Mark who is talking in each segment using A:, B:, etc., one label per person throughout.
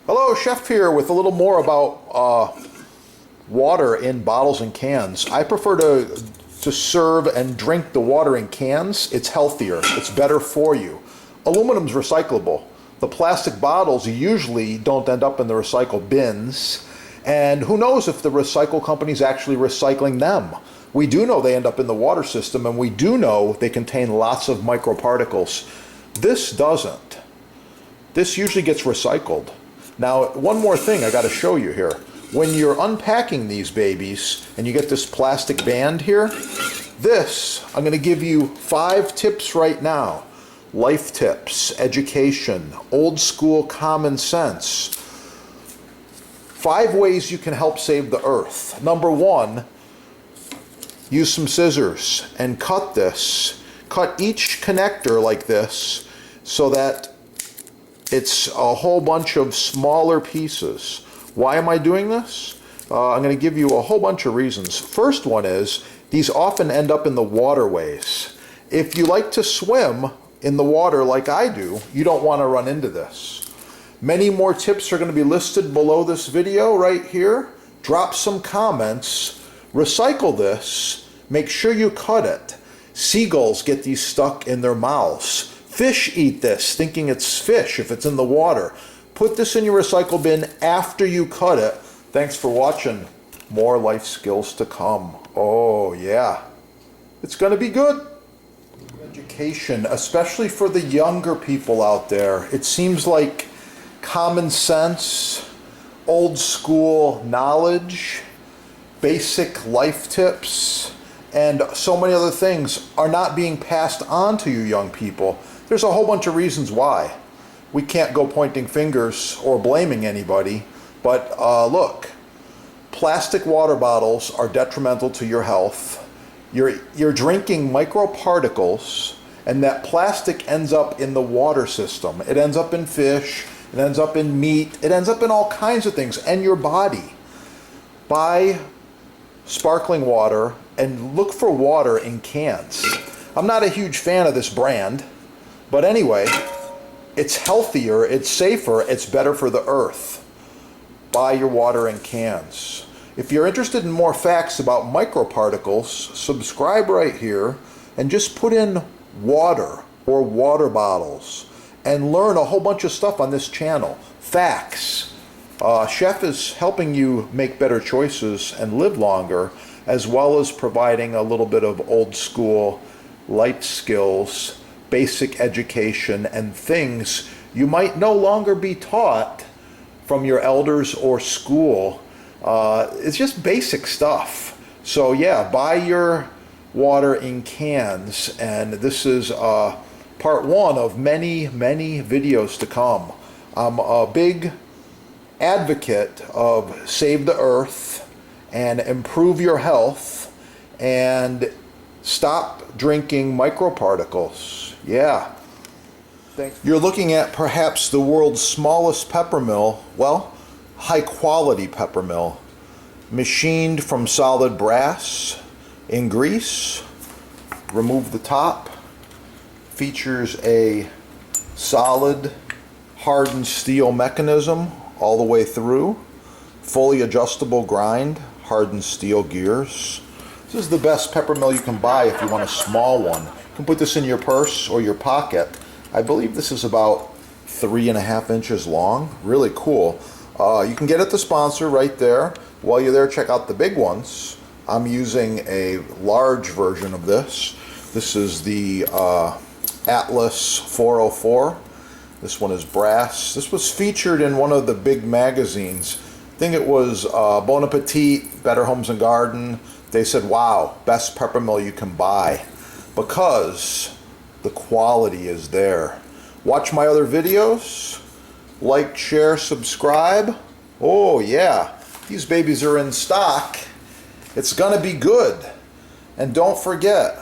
A: Hello, Chef here with a little more about water in bottles and cans. I prefer to serve and drink the water in cans. It's healthier, it's better for you. Aluminum's recyclable. The plastic bottles usually don't end up in the recycle bins, and who knows if the recycle company's actually recycling them. We do know they end up in the water system, and we do know they contain lots of microparticles. This doesn't. This usually gets recycled. Now, one more thing I got to show you here. When you're unpacking these babies and you get this plastic band here, I'm going to give you 5 tips right now. Life tips, education, old school common sense. 5 ways you can help save the earth. Number 1, use some scissors and cut this. Cut each connector like this so that it's a whole bunch of smaller pieces. Why am I doing this? I'm going to give you a whole bunch of reasons. First one is, these often end up in the waterways. If you like to swim in the water like I do, you don't want to run into this. Many more tips are going to be listed below this video right here. Drop some comments. Recycle this. Make sure you cut it. Seagulls get these stuck in their mouths. Fish eat this, thinking it's fish if it's in the water. Put this in your recycle bin after you cut it. Thanks for watching. More life skills to come. Oh yeah, it's gonna be good. Education, especially for the younger people out there. It seems like common sense, old school knowledge, basic life tips, and so many other things are not being passed on to you young people. There's a whole bunch of reasons why. We can't go pointing fingers or blaming anybody, but look, plastic water bottles are detrimental to your health. You're drinking microparticles, and that plastic ends up in the water system. It ends up in fish, it ends up in meat, it ends up in all kinds of things, and your body. Buy sparkling water and look for water in cans. I'm not a huge fan of this brand, but anyway, it's healthier, it's safer, it's better for the earth. Buy your water in cans. If you're interested in more facts about microparticles, subscribe right here and just put in water or water bottles and learn a whole bunch of stuff on this channel. Facts. Chef is helping you make better choices and live longer, as well as providing a little bit of old school life skills, basic education, and things you might no longer be taught from your elders or school. It's just basic stuff. So yeah, buy your water in cans, and this is part 1 of many videos to come. I'm a big advocate of save the earth and improve your health and stop drinking microparticles. Yeah. You're looking at perhaps the world's smallest pepper mill, well, high quality pepper mill, machined from solid brass in Greece. Remove the top. Features a solid hardened steel mechanism all the way through. Fully adjustable grind, hardened steel gears. This is the best pepper mill you can buy if you want a small one. You can put this in your purse or your pocket. I believe this is about 3.5 inches long. Really cool. You can get it the sponsor right there. While you're there, check out the big ones. I'm using a large version of this. This is the Atlas 404. This one is brass. This was featured in one of the big magazines. I think it was Bon Appetit, Better Homes and Garden. They said, wow, best pepper mill you can buy, because the quality is there. Watch my other videos. Like, share, subscribe. Oh yeah, these babies are in stock. It's gonna be good. And don't forget,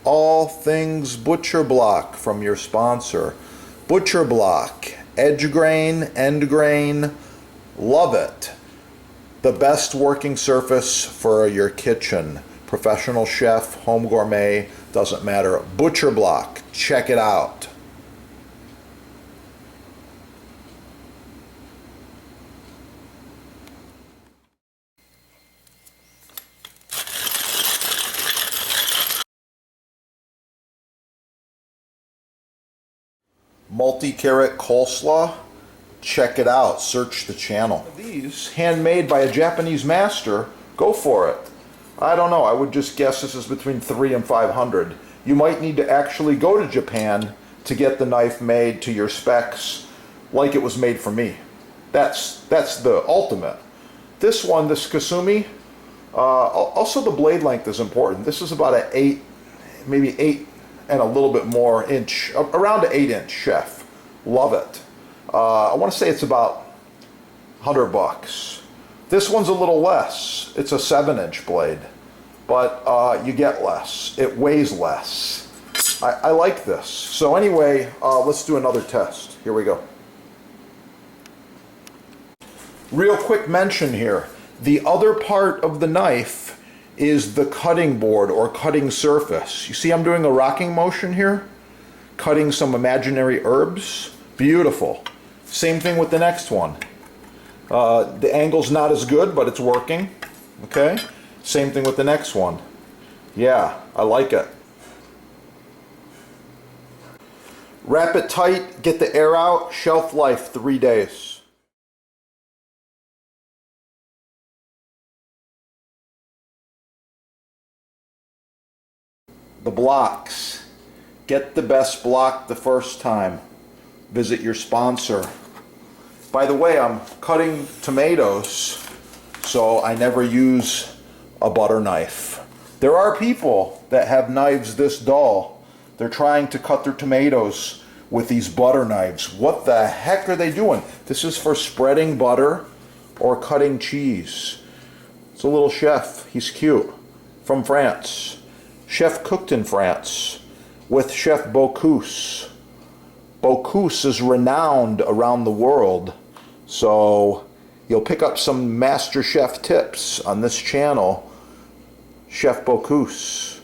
A: all things Butcher Block from your sponsor. Butcher Block, edge grain, end grain, love it. The best working surface for your kitchen. Professional chef, home gourmet, doesn't matter. Butcher Block, check it out. multi-carrot coleslaw. Check it out. Search the channel. These, handmade by a Japanese master, go for it. I don't know. I would just guess this is between 300 and 500. You might need to actually go to Japan to get the knife made to your specs like it was made for me. That's the ultimate. This one, this Kasumi, also the blade length is important. This is about an 8, maybe 8 and a little bit more inch, around an 8-inch chef. Love it. I want to say it's about $100. This one's a little less. It's a 7-inch blade, but you get less. It weighs less. I like this. So anyway, let's do another test. Here we go. Real quick mention here. The other part of the knife is the cutting board or cutting surface. You see I'm doing a rocking motion here? Cutting some imaginary herbs. Beautiful. Same thing with the next one. The angle's not as good, but it's working. Okay? Same thing with the next one. Yeah, I like it. Wrap it tight, get the air out, shelf life 3 days. The blocks. Get the best block the first time. Visit your sponsor. By the way, I'm cutting tomatoes, so I never use a butter knife. There are people that have knives this dull. They're trying to cut their tomatoes with these butter knives. What the heck are they doing? This is for spreading butter or cutting cheese. It's a little chef. He's cute. From France. Chef cooked in France with Chef Bocuse. Bocuse is renowned around the world, so you'll pick up some master chef tips on this channel. Chef Bocuse.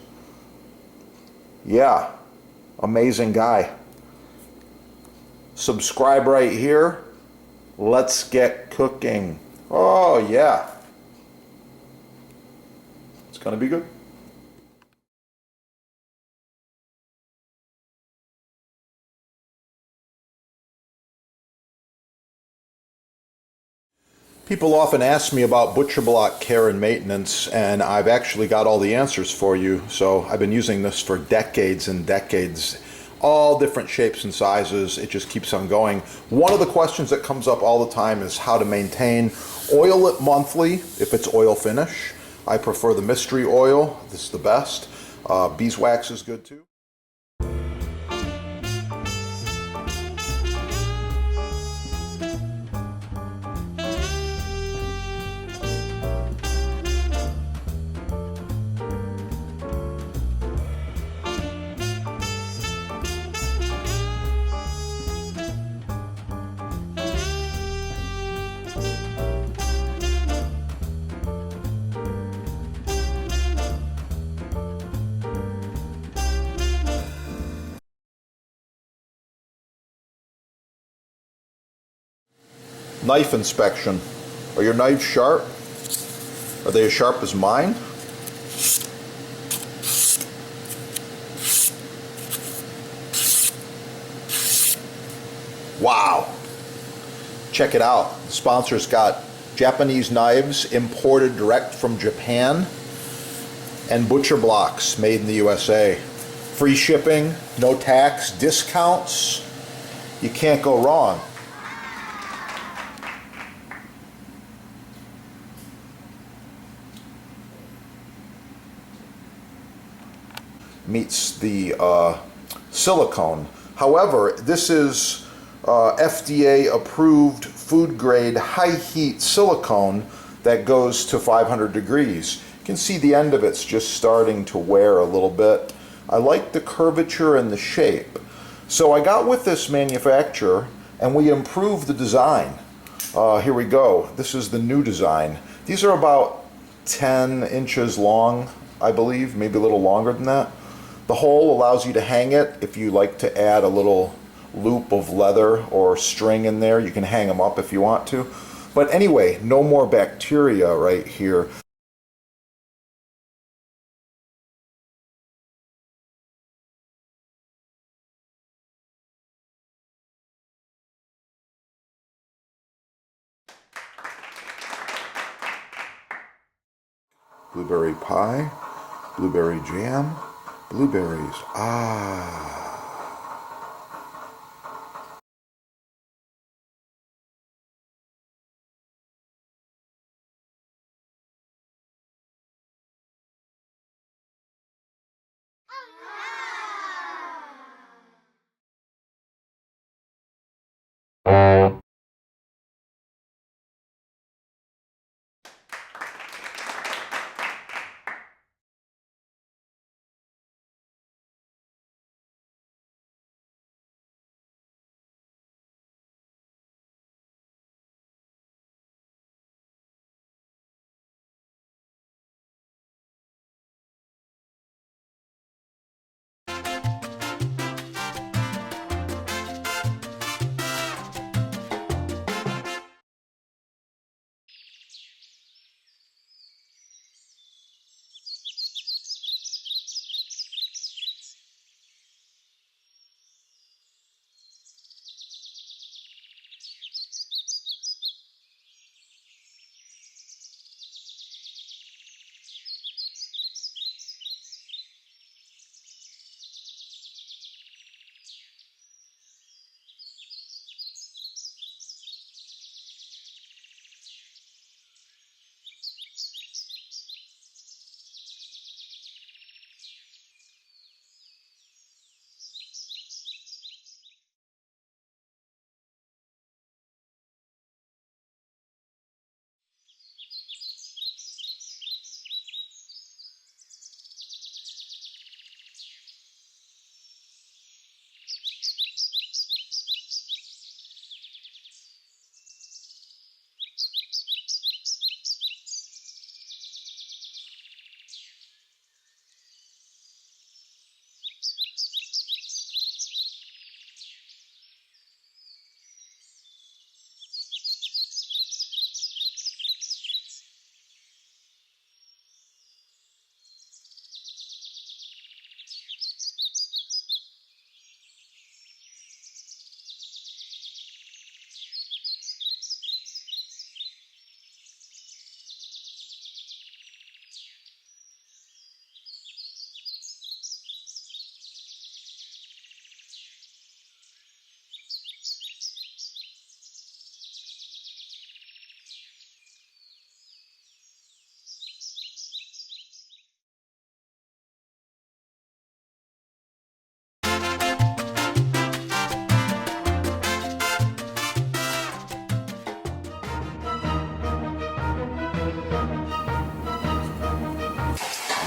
A: Yeah, amazing guy. Subscribe right here. Let's get cooking. Oh yeah. It's gonna be good. People often ask me about butcher block care and maintenance, and I've actually got all the answers for you. So I've been using this for decades and decades, all different shapes and sizes. It just keeps on going. One of the questions that comes up all the time is how to maintain. Oil it monthly if it's oil finish. I prefer the mystery oil. This is the best. Beeswax is good too. Knife inspection. Are your knives sharp? Are they as sharp as mine? Wow. Check it out. The sponsor's got Japanese knives imported direct from Japan and butcher blocks made in the USA. Free shipping, no tax, discounts. You can't go wrong. Meets the silicone. However, this is FDA approved food grade high heat silicone that goes to 500 degrees. You can see the end of it's just starting to wear a little bit. I like the curvature and the shape. So I got with this manufacturer and we improved the design. Here we go. This is the new design. These are about 10 inches long, I believe, maybe a little longer than that. The hole allows you to hang it. If you like to add a little loop of leather or string in there, you can hang them up if you want to. But anyway, no more bacteria right here. blueberry pie, blueberry jam, blueberries. Ah.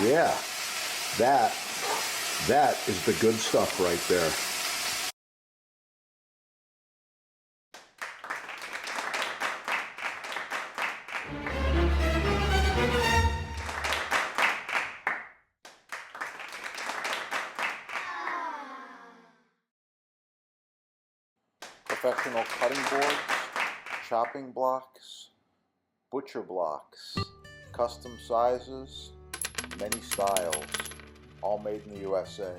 A: Yeah, that is the good stuff right there. Professional cutting boards, chopping blocks, butcher blocks, custom sizes, many styles, all made in the USA.